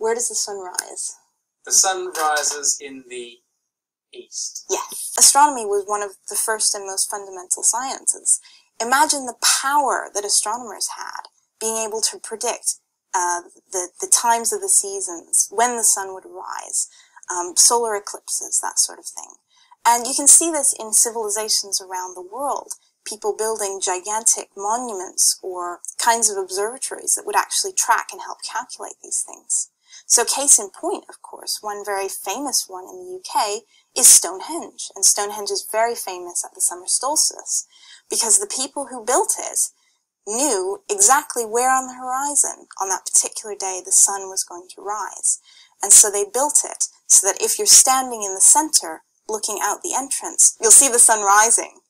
where does the sun rise? The sun rises in the east. Yes. Astronomy was one of the first and most fundamental sciences. Imagine the power that astronomers had, being able to predict the times of the seasons, when the sun would rise, solar eclipses, that sort of thing. And you can see this in civilizations around the world, people building gigantic monuments or kinds of observatories that would actually track and help calculate these things. So case in point, of course, one very famous one in the UK is Stonehenge. And Stonehenge is very famous at the summer solstice because the people who built it knew exactly where on the horizon on that particular day the sun was going to rise. And so they built it so that if you're standing in the center looking out the entrance, you'll see the sun rising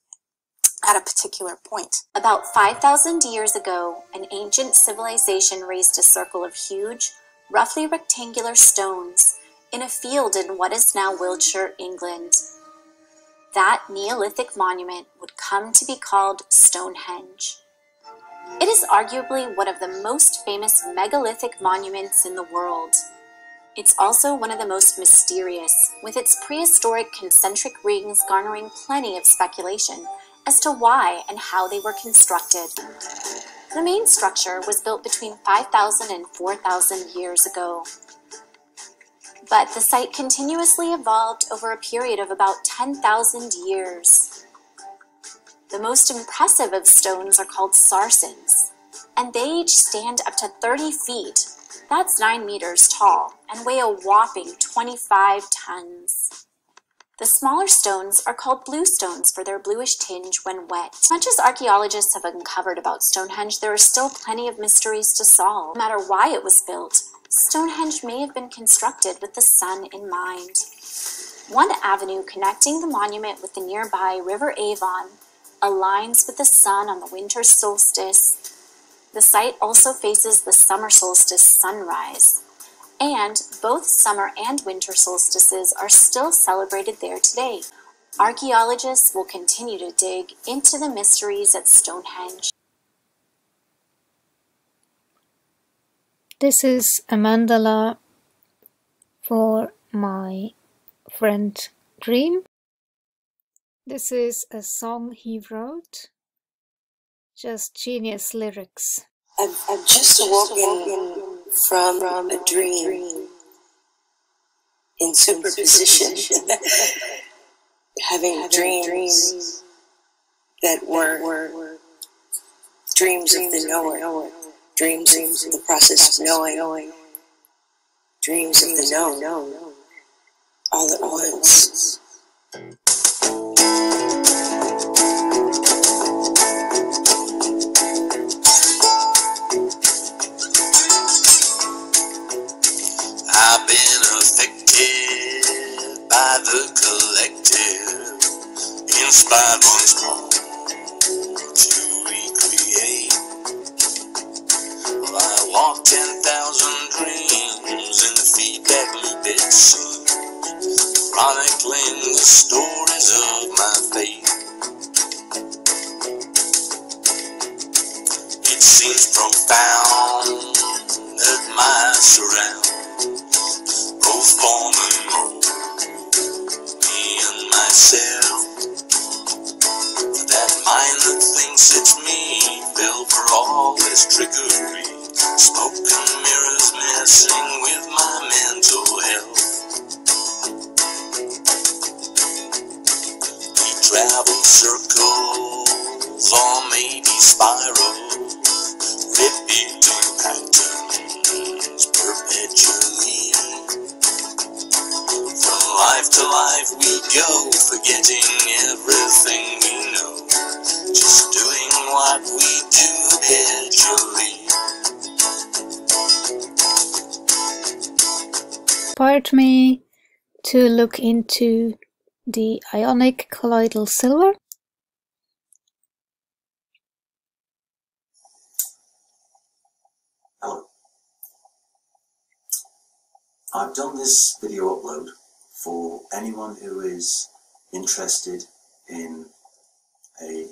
at a particular point. About 5,000 years ago, an ancient civilization raised a circle of huge, roughly rectangular stones in a field in what is now Wiltshire, England. That Neolithic monument would come to be called Stonehenge. It is arguably one of the most famous megalithic monuments in the world. It's also one of the most mysterious, with its prehistoric concentric rings garnering plenty of speculation as to why and how they were constructed. The main structure was built between 5,000 and 4,000 years ago. But the site continuously evolved over a period of about 10,000 years. The most impressive of stones are called sarsens, and they each stand up to 30 feet. That's 9 meters tall and weigh a whopping 25 tons. The smaller stones are called blue stones for their bluish tinge when wet. As much as archaeologists have uncovered about Stonehenge, there are still plenty of mysteries to solve. No matter why it was built, Stonehenge may have been constructed with the sun in mind. One avenue connecting the monument with the nearby River Avon aligns with the sun on the winter solstice. The site also faces the summer solstice sunrise, and both summer and winter solstices are still celebrated there today. Archaeologists will continue to dig into the mysteries at Stonehenge. This is a mandala for my friend Dream. This is a song he wrote. Just genius lyrics. I've just awoken from a dream in superposition, having dreams that were dreams of the knower, dreams of the process of knowing, dreams of the known, all at once. I've been affected by the collective, inspired once more to recreate. Well, I walked 10,000 dreams in the feedback loop, it seems, chronicling the stories of my faith. It seems profound that my surroundings both form and mold me and myself. That mind that thinks it's me fell for all this trickery. Smoke and mirrors messing with my mental health. We travel circles or maybe spirals, repeating patterns perpetually. From life to life we go, forgetting everything we know, just doing what we do perpetually. Inspired me to look into the ionic colloidal silver. Hello. I've done this video upload for anyone who is interested in a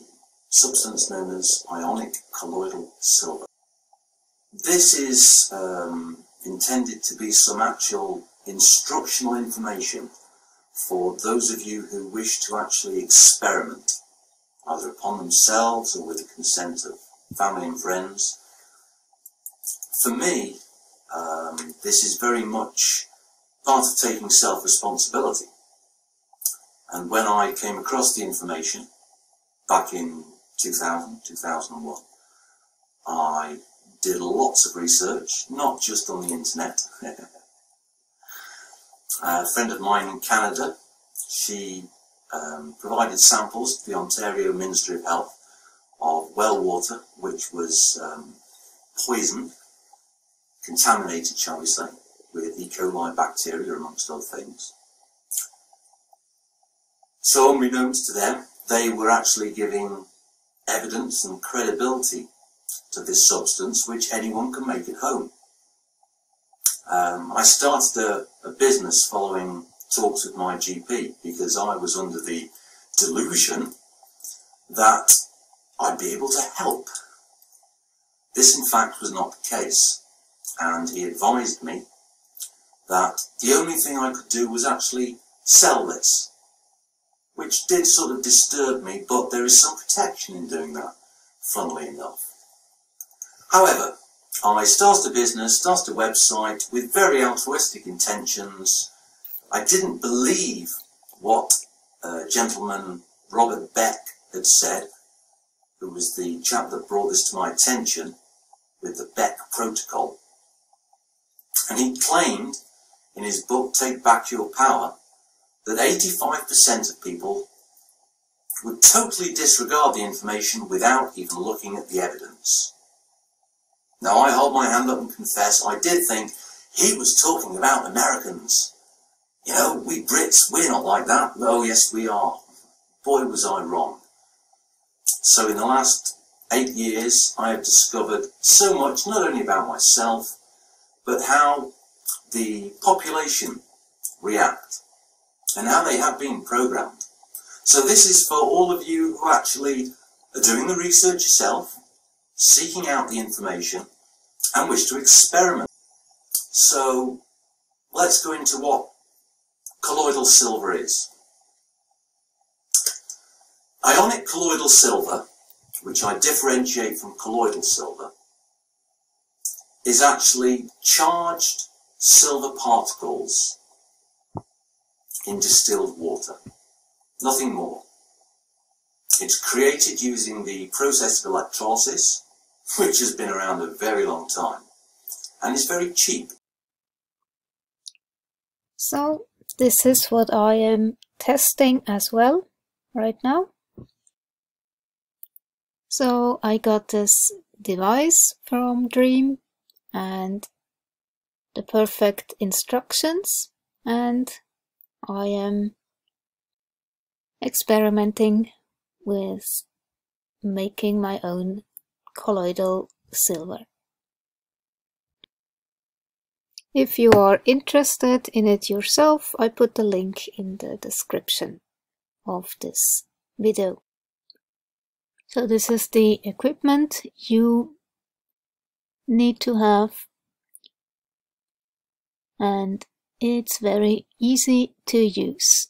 substance known as ionic colloidal silver. This is intended to be some actual instructional information for those of you who wish to actually experiment, either upon themselves or with the consent of family and friends. For me, this is very much part of taking self-responsibility. And when I came across the information back in 2000, 2001, I did lots of research, not just on the internet. A friend of mine in Canada, she provided samples to the Ontario Ministry of Health of well water, which was poisoned, contaminated, shall we say, with E. coli bacteria, amongst other things. So, unbeknownst to them, they were actually giving evidence and credibility to this substance, which anyone can make at home. I started a business following talks with my GP because I was under the delusion that I'd be able to help. This, in fact, was not the case, and he advised me that the only thing I could do was actually sell this, which did sort of disturb me, but there is some protection in doing that, funnily enough. However, I started a business, started a website with very altruistic intentions. I didn't believe what gentleman Robert Beck had said, who was the chap that brought this to my attention with the Beck Protocol. And he claimed in his book, Take Back Your Power, that 85% of people would totally disregard the information without even looking at the evidence. Now, I hold my hand up and confess, I did think he was talking about Americans. You know, we Brits, we're not like that. Oh, yes, we are. Boy, was I wrong. So in the last 8 years, I have discovered so much, not only about myself, but how the population react and how they have been programmed. So this is for all of you who actually are doing the research yourself, seeking out the information, and wish to experiment. So let's go into what colloidal silver is. Ionic colloidal silver, which I differentiate from colloidal silver, is actually charged silver particles in distilled water. Nothing more. It's created using the process of electrolysis, which has been around a very long time, and is very cheap. So this is what I am testing as well right now. So I got this device from Dream and the perfect instructions, and I am experimenting with making my own colloidal silver. If you are interested in it yourself, I put the link in the description of this video. So this is the equipment you need to have, and it's very easy to use,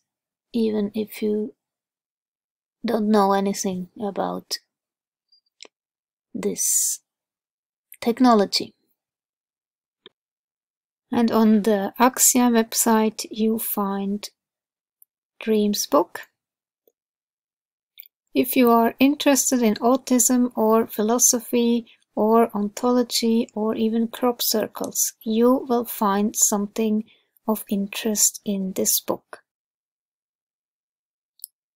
even if you don't know anything about this technology. And on the Axia website you find Dream's book. If you are interested in autism or philosophy or ontology or even crop circles, you will find something of interest in this book.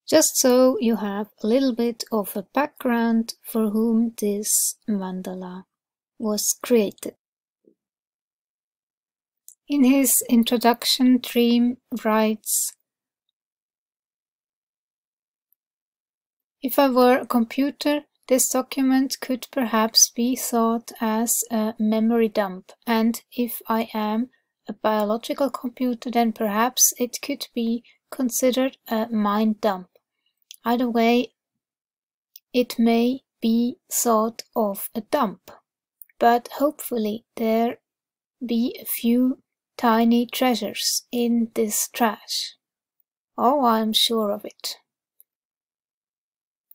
Just so you have a little bit of a background for whom this mandala was created. In his introduction, Dream writes, "If I were a computer, this document could perhaps be thought as a memory dump, and if I am a biological computer, then perhaps it could be considered a mind dump. Either way, it may be thought of a dump, but hopefully there be a few tiny treasures in this trash. Oh, I am sure of it.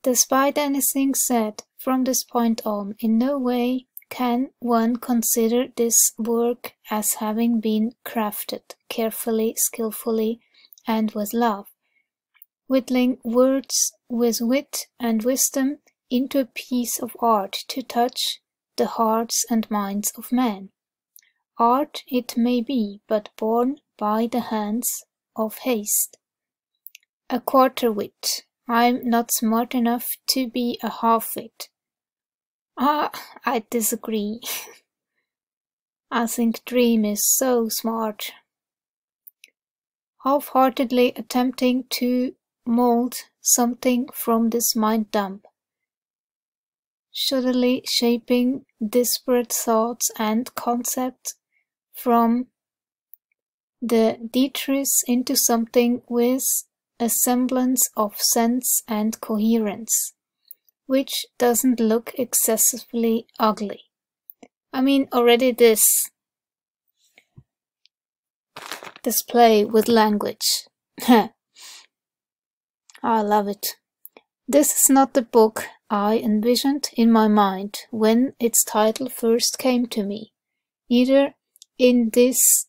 Despite anything said from this point on, in no way can one consider this work as having been crafted carefully, skillfully, and with love, whittling words with wit and wisdom into a piece of art to touch the hearts and minds of men. Art it may be, but born by the hands of haste. A quarter wit. I'm not smart enough to be a half-wit. I disagree. I think Dream is so smart. Half-heartedly attempting to mold something from this mind dump. Shoddily shaping disparate thoughts and concepts from the detritus into something with a semblance of sense and coherence, which doesn't look excessively ugly. I mean, already this play with language. I love it. This is not the book I envisioned in my mind when its title first came to me. Neither in this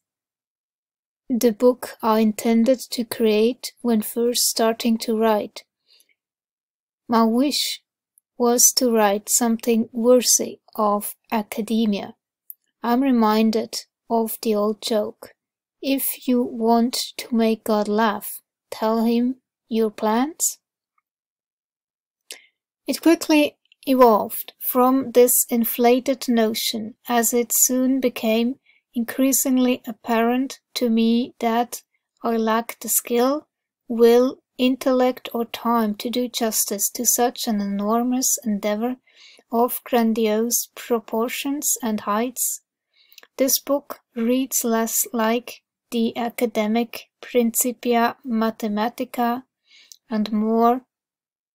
the book I intended to create when first starting to write. My wish was to write something worthy of academia. I'm reminded of the old joke. If you want to make God laugh, tell him your plans. It quickly evolved from this inflated notion, as it soon became increasingly apparent to me that I lacked the skill, will, intellect, or time to do justice to such an enormous endeavor of grandiose proportions and heights. This book reads less like the academic Principia Mathematica and more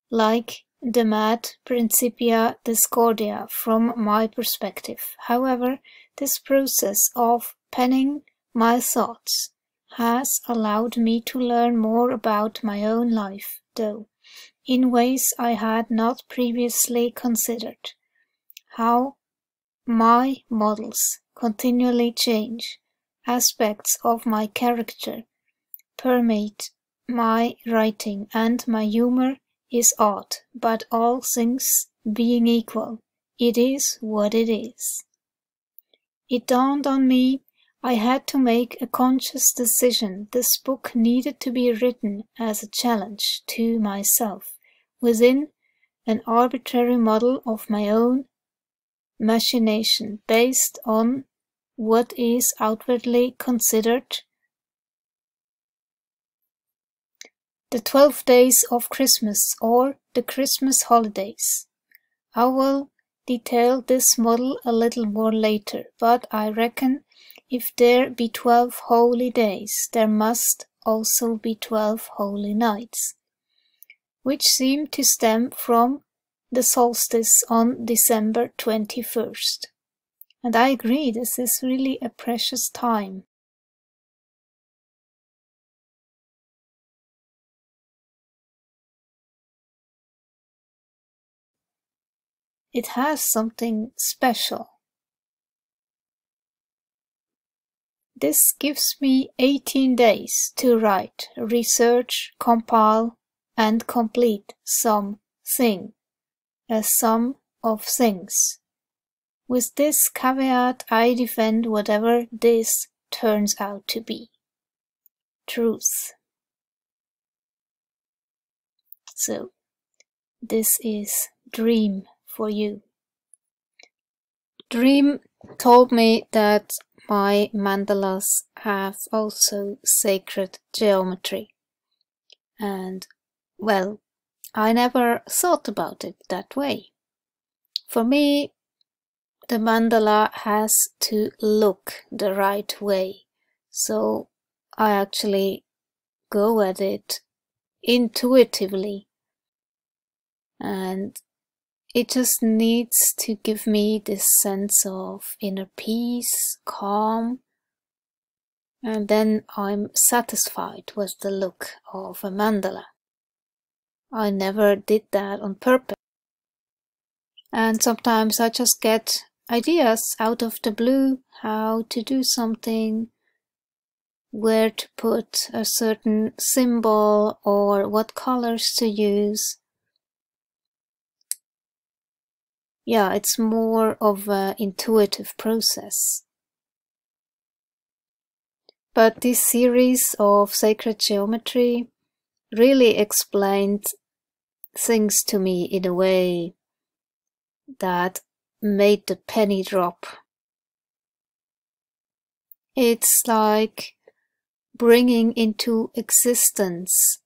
like the mad Principia Discordia from my perspective. However, this process of penning my thoughts has allowed me to learn more about my own life, though, in ways I had not previously considered. How my models continually change, aspects of my character permeate my writing, and my humor is odd, but all things being equal, it is what it is. It dawned on me I had to make a conscious decision. This book needed to be written as a challenge to myself, within an arbitrary model of my own machination, based on what is outwardly considered the 12 days of Christmas or the Christmas holidays. I will detail this model a little more later, but I reckon if there be 12 holy days, there must also be 12 holy nights, which seem to stem from the solstice on December 21st. And I agree, this is really a precious time. It has something special. This gives me 18 days to write, research, compile, and complete something, a sum of things. With this caveat, I defend whatever this turns out to be. Truth. So, this is Dream for you. Dream told me that my mandalas have also sacred geometry. And, well, I never thought about it that way. For me, the mandala has to look the right way, so I actually go at it intuitively, and it just needs to give me this sense of inner peace, calm, and then I'm satisfied with the look of a mandala. I never did that on purpose. And sometimes I just get ideas out of the blue, how to do something, where to put a certain symbol or what colors to use. Yeah, it's more of an intuitive process. But this series of sacred geometry really explained things to me in a way that made the penny drop. It's like bringing into existence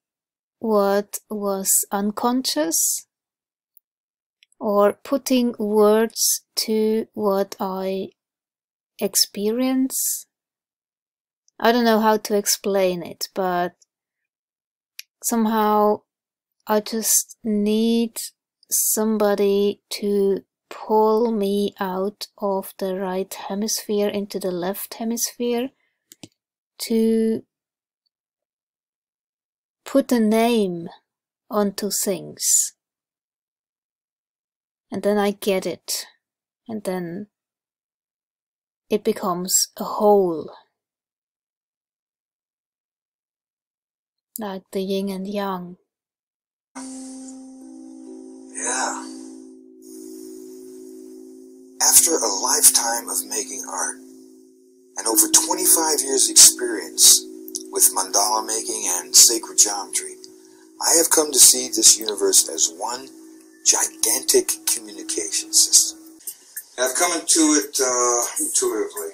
what was unconscious, or putting words to what I experience. I don't know how to explain it, but somehow I just need somebody to pull me out of the right hemisphere into the left hemisphere to put a name onto things. And then I get it, and then it becomes a whole, like the yin and yang. Yeah. After a lifetime of making art and over 25 years experience with mandala making and sacred geometry, I have come to see this universe as one gigantic communication system. I've come into it intuitively.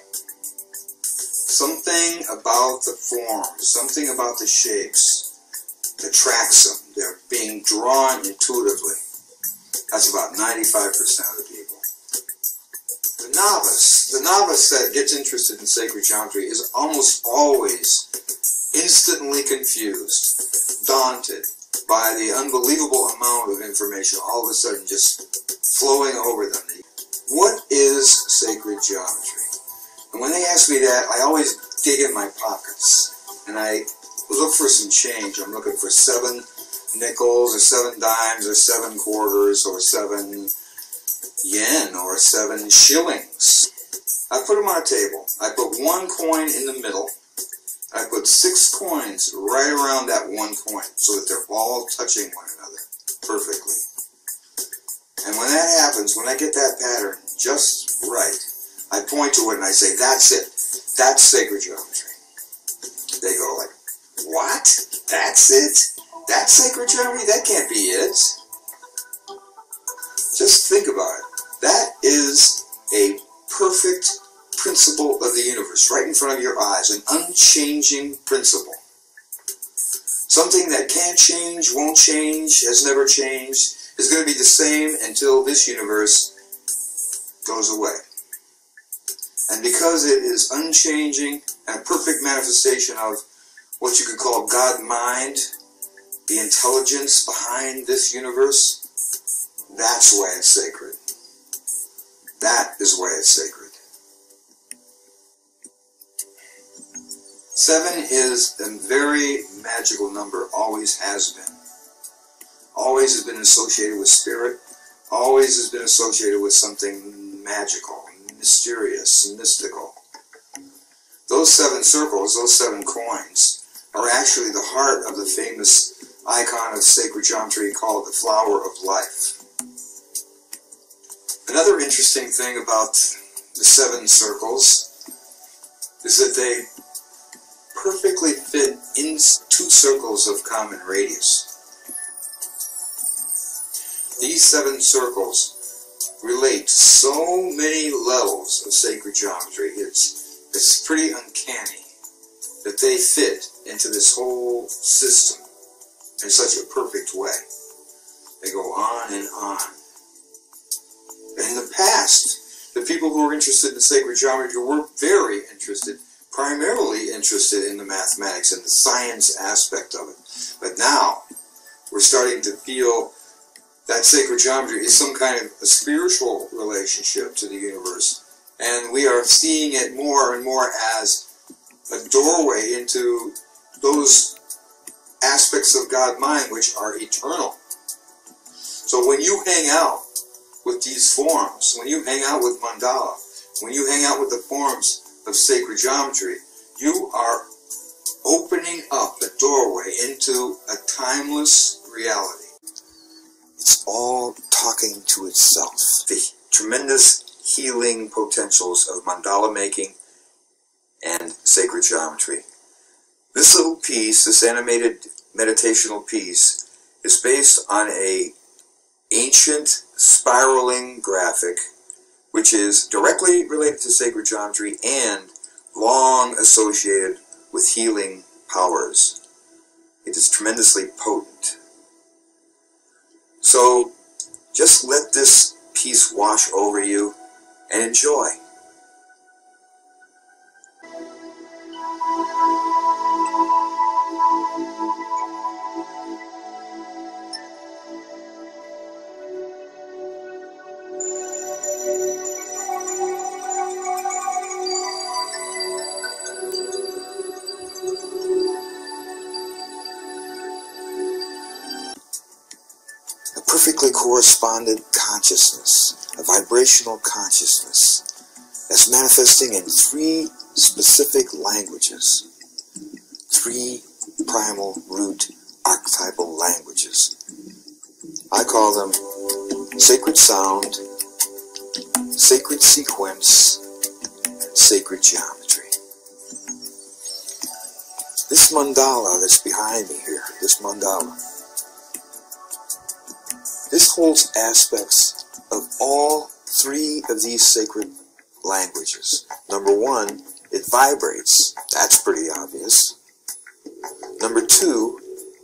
Something about the forms, something about the shapes that tracks them. They're being drawn intuitively. That's about 95% of the people. The novice that gets interested in sacred geometry is almost always instantly confused, daunted by the unbelievable amount of information all of a sudden just flowing over them. What is sacred geometry? And when they ask me that, I always dig in my pockets and I look for some change. I'm looking for 7 nickels or 7 dimes or 7 quarters or 7 yen or 7 shillings. I put them on a table. I put 1 coin in the middle. I put 6 coins right around that 1 coin so that they're all touching one another perfectly. And when that happens, when I get that pattern just right, I point to it and I say, that's it. That's sacred geometry. They go like, what? That's it? That's sacred geometry? That can't be it. Just think about it. That is a perfect principle of the universe right in front of your eyes, an unchanging principle. Something that can't change, won't change, has never changed, is going to be the same until this universe goes away. And because it is unchanging and a perfect manifestation of what you could call God mind, the intelligence behind this universe, that's why it's sacred. That is why it's sacred. 7 is a very magical number, always has been. Always has been associated with spirit, always has been associated with something magical, mysterious, and mystical. Those 7 circles, those 7 coins, are actually the heart of the famous icon of sacred geometry called the flower of life. Another interesting thing about the 7 circles is that they perfectly fit in 2 circles of common radius. These 7 circles relate to so many levels of sacred geometry. It's pretty uncanny that they fit into this whole system in such a perfect way. They go on and on. In the past, the people who were interested in sacred geometry were very interested, primarily interested in the mathematics and the science aspect of it. But now, we're starting to feel that sacred geometry is some kind of a spiritual relationship to the universe, and we are seeing it more and more as a doorway into those aspects of God mind which are eternal. So when you hang out with these forms, when you hang out with mandala, when you hang out with the forms of sacred geometry, you are opening up a doorway into a timeless reality. It's all talking to itself. The tremendous healing potentials of mandala making and sacred geometry. This little piece, this animated meditational piece, is based on an ancient spiraling graphic which is directly related to sacred geometry and long associated with healing powers. It is tremendously potent. So just let this piece wash over you and enjoy. A perfectly correspondent consciousness, a vibrational consciousness, that's manifesting in 3 specific languages, 3 primal root archetypal languages. I call them sacred sound, sacred sequence, and sacred geometry. This mandala that's behind me here, this mandala, this holds aspects of all 3 of these sacred languages. Number 1, it vibrates. That's pretty obvious. Number 2,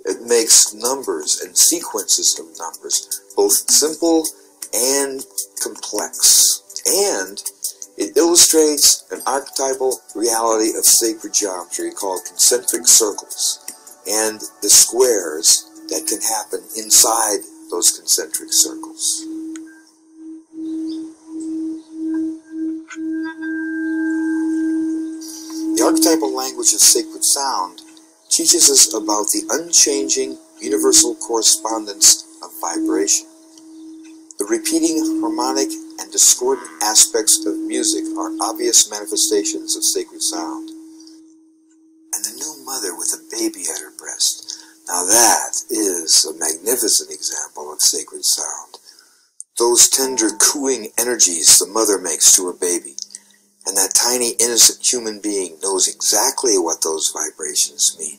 it makes numbers and sequences of numbers, both simple and complex. And it illustrates an archetypal reality of sacred geometry called concentric circles and the squares that can happen inside those concentric circles. The archetypal language of sacred sound teaches us about the unchanging universal correspondence of vibration. The repeating harmonic and discordant aspects of music are obvious manifestations of sacred sound. And the new mother with a baby at her breast, now that is a magnificent example of sacred sound. Those tender cooing energies the mother makes to her baby, and that tiny innocent human being knows exactly what those vibrations mean.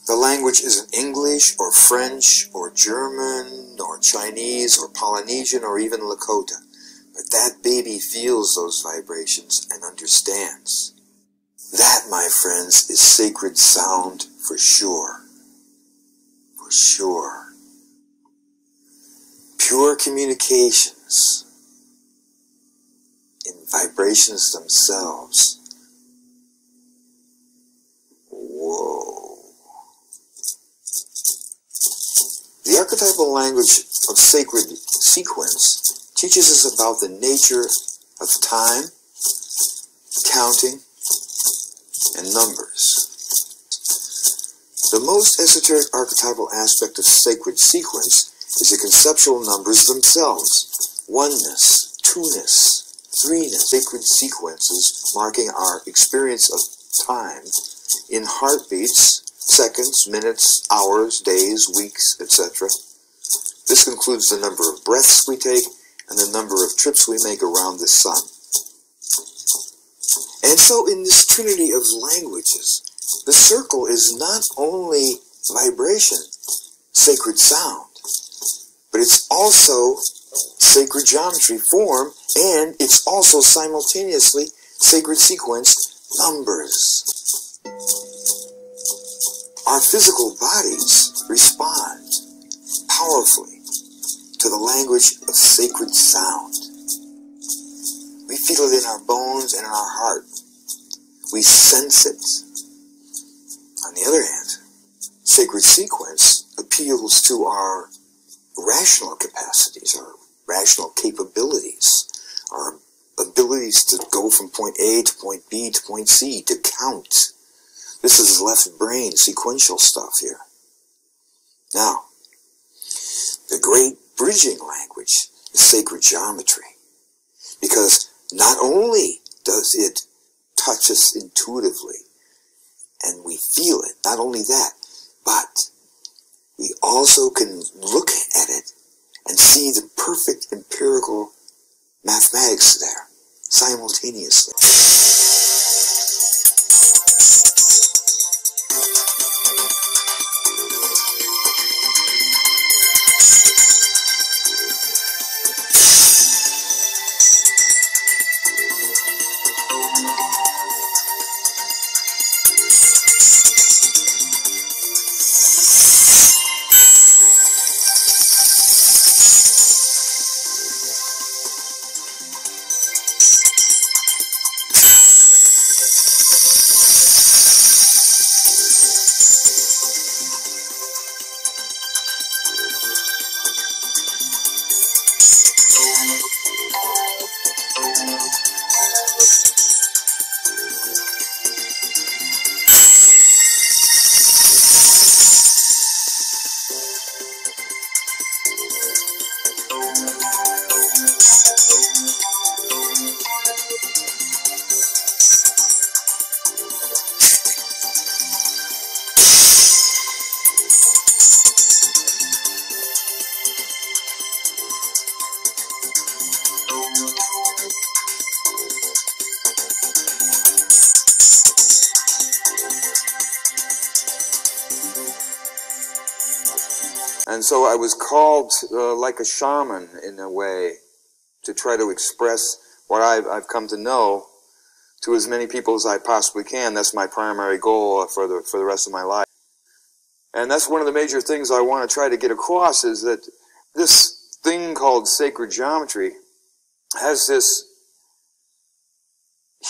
The language isn't English or French or German or Chinese or Polynesian or even Lakota, but that baby feels those vibrations and understands. That, my friends, is sacred sound for sure. For sure. Pure communications in vibrations themselves. Whoa. The archetypal language of sacred sequence teaches us about the nature of time, counting, and numbers. The most esoteric archetypal aspect of sacred sequence is the conceptual numbers themselves. Oneness, two-ness, threeness. Sacred sequences marking our experience of time in heartbeats, seconds, minutes, hours, days, weeks, etc. This includes the number of breaths we take and the number of trips we make around the sun. And so in this trinity of languages, the circle is not only vibration, sacred sound, but it's also sacred geometry, form, and it's also simultaneously sacred sequence, numbers. Our physical bodies respond powerfully to the language of sacred sound. We feel it in our bones and in our heart. We sense it. On the other hand, sacred sequence appeals to our rational capacities, our rational capabilities, our abilities to go from point A to point B to point C, to count. This is left brain sequential stuff here. Now, the great bridging language is sacred geometry, because not only does it touch us intuitively and we feel it, not only that, but we also can look at it and see the perfect empirical mathematics there simultaneously. And so I was called like a shaman in a way to try to express what I've come to know to as many people as I possibly can. That's my primary goal for the rest of my life. And that's one of the major things I want to try to get across, is that this thing called sacred geometry has this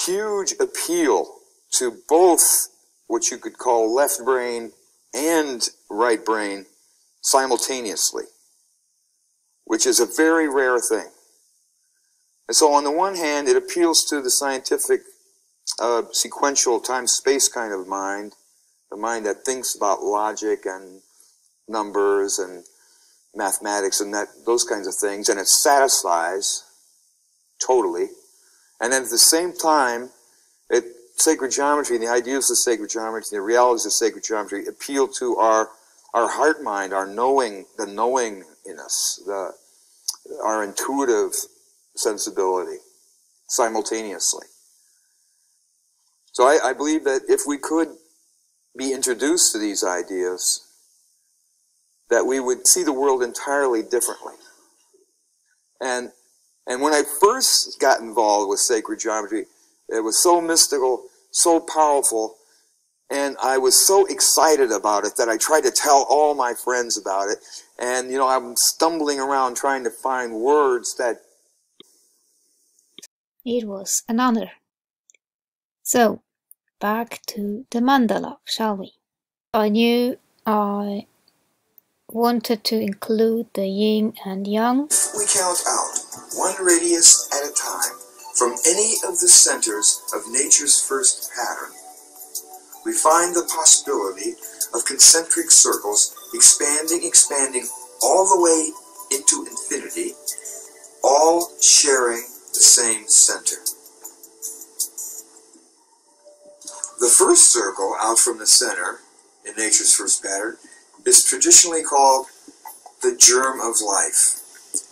huge appeal to both what you could call left brain and right brain simultaneously, which is a very rare thing. And so on the one hand, it appeals to the scientific sequential time-space kind of mind, the mind that thinks about logic and numbers and mathematics and those kinds of things, and it satisfies totally. And then at the same time, sacred geometry, the ideas of sacred geometry, the realities of sacred geometry appeal to our heart mind, our knowing, the knowing in us, our intuitive sensibility simultaneously. So I believe that if we could be introduced to these ideas, that we would see the world entirely differently. And when I first got involved with sacred geometry, it was so mystical, so powerful, and I was so excited about it that I tried to tell all my friends about it. And, you know, I'm stumbling around trying to find words that... It was an honor. So, back to the mandala, shall we? I knew I wanted to include the yin and yang. We count out one radius at a time from any of the centers of nature's first pattern. We find the possibility of concentric circles expanding all the way into infinity, all sharing the same center. The first circle out from the center in nature's first pattern is traditionally called the germ of life.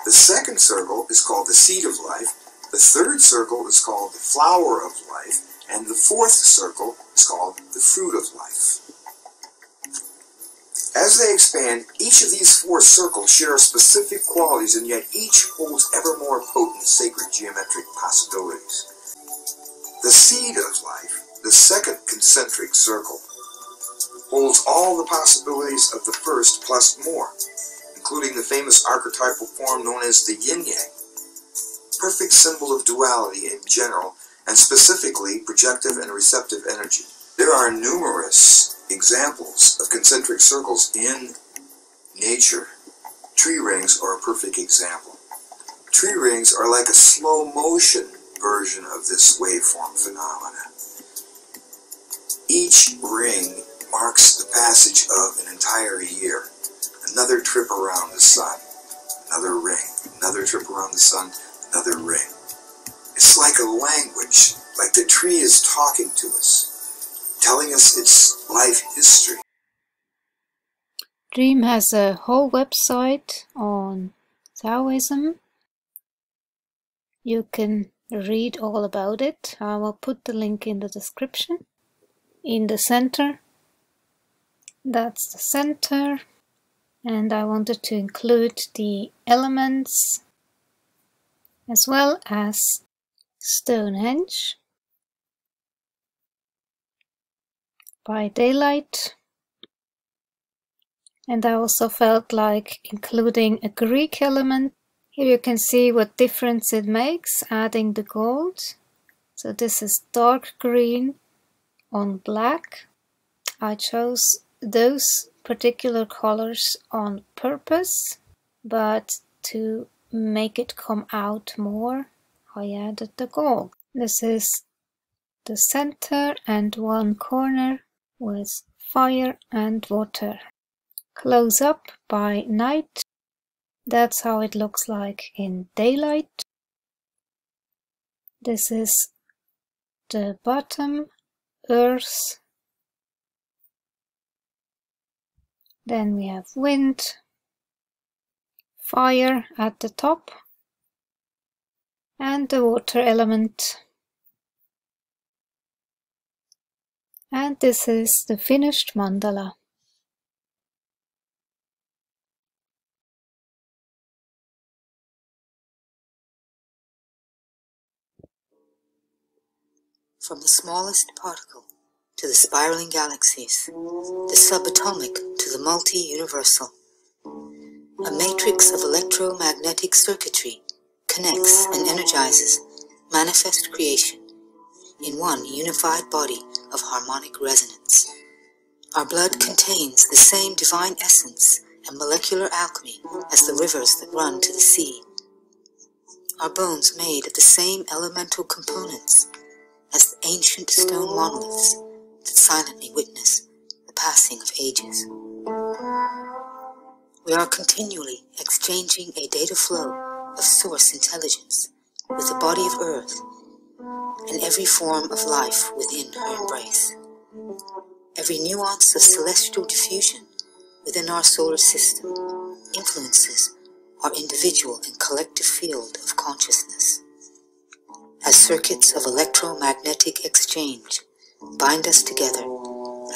The second circle is called the seed of life. The third circle is called the flower of life. And the fourth circle is called the fruit of life. As they expand, each of these four circles share specific qualities, and yet each holds ever more potent sacred geometric possibilities. The seed of life, the second concentric circle, holds all the possibilities of the first plus more, including the famous archetypal form known as the yin-yang, perfect symbol of duality in general, and specifically projective and receptive energy. There are numerous examples of concentric circles in nature, Tree rings are a perfect example. Tree rings are like a slow motion version of this waveform phenomena. Each ring marks the passage of an entire year. Another trip around the sun, another ring, another trip around the sun, another ring. It's like a language, like the tree is talking to us, telling us its life history. Dream has a whole website on Taoism. You can read all about it. I will put the link in the description. In the center, that's the center, and I wanted to include the elements as well as Stonehenge by daylight. And I also felt like including a Greek element. Here you can see what difference it makes, adding the gold. So this is dark green on black. I chose those particular colors on purpose, but to make it come out more, I added the gold. This is the center and one corner with fire and water. Close up by night. That's how it looks like in daylight. This is the bottom, earth. Then we have wind, fire at the top, and the water element. And this is the finished mandala. From the smallest particle to the spiraling galaxies, the subatomic to the multi-universal, a matrix of electromagnetic circuitry connects and energizes manifest creation in one unified body of harmonic resonance. Our blood contains the same divine essence and molecular alchemy as the rivers that run to the sea. Our bones made of the same elemental components as the ancient stone monoliths that silently witness the passing of ages. We are continually exchanging a data flow of source intelligence with the body of Earth and every form of life within her embrace. Every nuance of celestial diffusion within our solar system influences our individual and collective field of consciousness. As circuits of electromagnetic exchange bind us together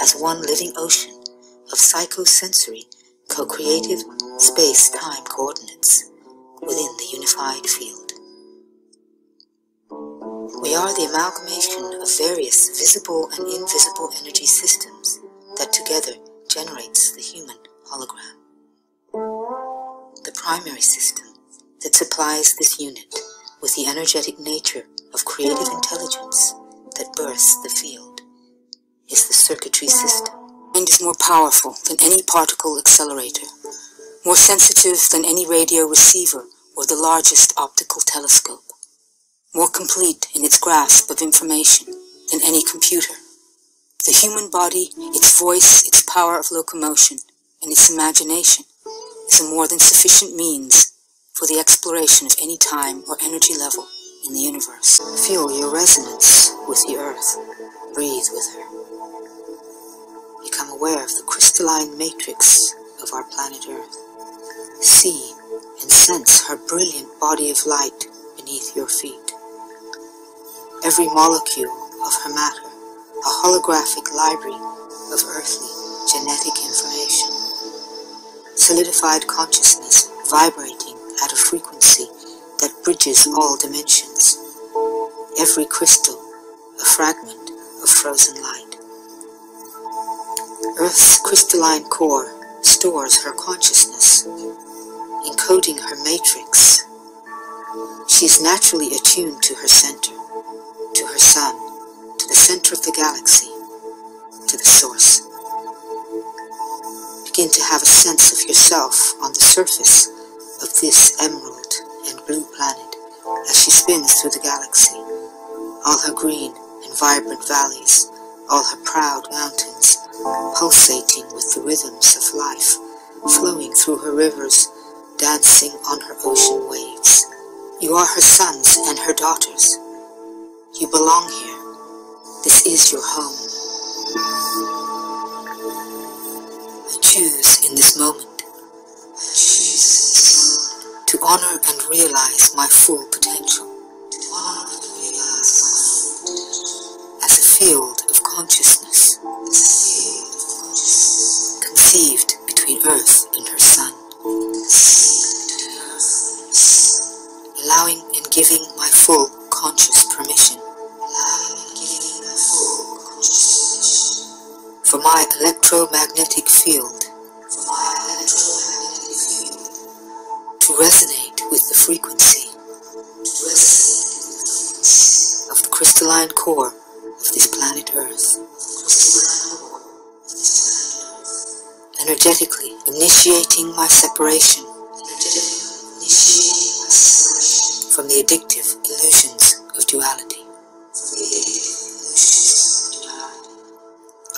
as one living ocean of psychosensory, co-creative space-time coordinates within the unified field. We are the amalgamation of various visible and invisible energy systems that together generates the human hologram. The primary system that supplies this unit with the energetic nature of creative intelligence that births the field is the circuitry system. Mind is more powerful than any particle accelerator, more sensitive than any radio receiver or the largest optical telescope, more complete in its grasp of information than any computer. The human body, its voice, its power of locomotion, and its imagination is a more than sufficient means for the exploration of any time or energy level in the universe. Feel your resonance with the Earth. Breathe with her. Become aware of the crystalline matrix of our planet Earth. See and sense her brilliant body of light beneath your feet. Every molecule of her matter, a holographic library of earthly genetic information. Solidified consciousness vibrating at a frequency that bridges all dimensions. Every crystal a fragment of frozen light. Earth's crystalline core stores her consciousness, encoding her matrix. She is naturally attuned to her center, to her sun, to the center of the galaxy, to the source. begin to have a sense of yourself on the surface of this emerald and blue planet as she spins through the galaxy. All her green and vibrant valleys, all her proud mountains, pulsating with the rhythms of life, flowing through her rivers, dancing on her ocean waves. You are her sons and her daughters. You belong here. This is your home. I choose in this moment to honor and realize my full potential as a field of consciousness conceived between Earth and her Sun, allowing and giving my full conscious permission for my electromagnetic field to resonate with the frequency of the crystalline core of this planet Earth, energetically initiating my separation from the addictive illusions of duality.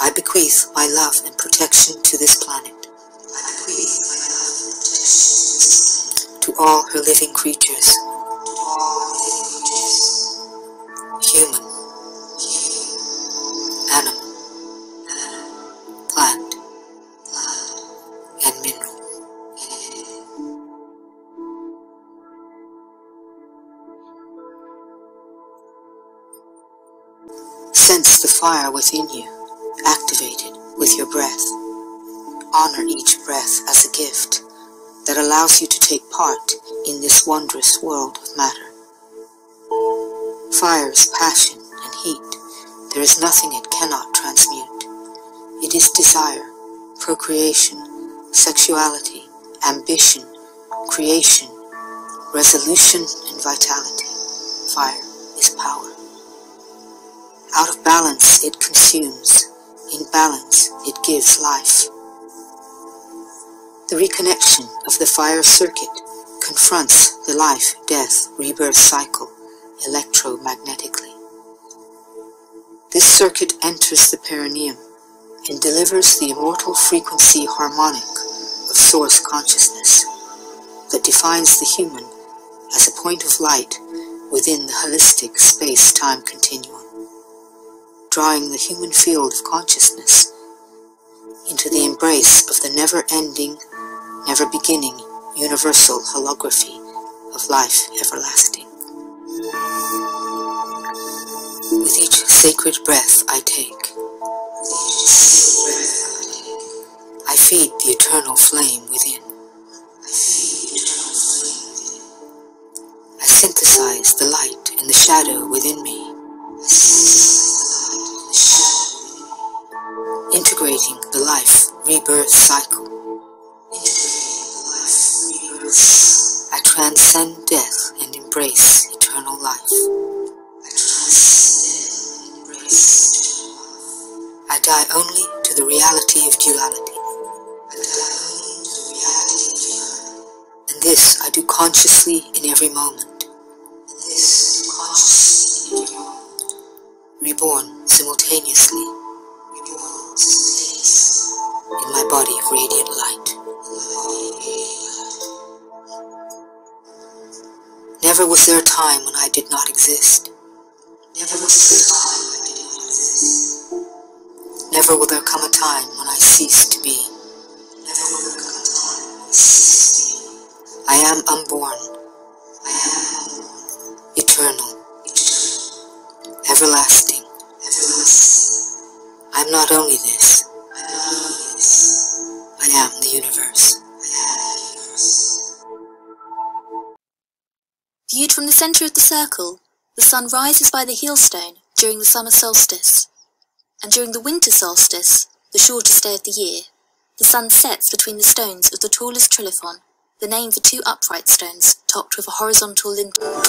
I bequeath my love and protection to this planet, to all her living creatures, human, animal, plant, and mineral. Sense the fire within you, activated with your breath. Honor each breath as a gift that allows you to take part in this wondrous world of matter. Fire's passion and heat, there is nothing it cannot transmute. It is desire, procreation, sexuality, ambition, creation, resolution, and vitality. Fire is power. Out of balance, it consumes. In balance, it gives life. The reconnection of the fire circuit confronts the life, death, rebirth cycle electromagnetically. This circuit enters the perineum and delivers the immortal frequency harmonic of source consciousness that defines the human as a point of light within the holistic space-time continuum, drawing the human field of consciousness into the embrace of the never-ending, never-beginning universal holography of life everlasting. With each sacred breath I take, I feed the eternal flame within. I synthesize the light and the shadow within me, integrating the life rebirth cycle. I transcend death and embrace eternal life. I die only to the reality of duality. And this I do consciously in every moment. Reborn simultaneously in my body of radiant light. Never was there a time when I did not exist. Never will there come a time when I cease to be. I am unborn, eternal, everlasting. I am not only this, I am the universe. Viewed from the center of the circle, the sun rises by the heelstone during the summer solstice, and during the winter solstice, the shortest day of the year, the sun sets between the stones of the tallest trilithon, the name for two upright stones topped with a horizontal lintel.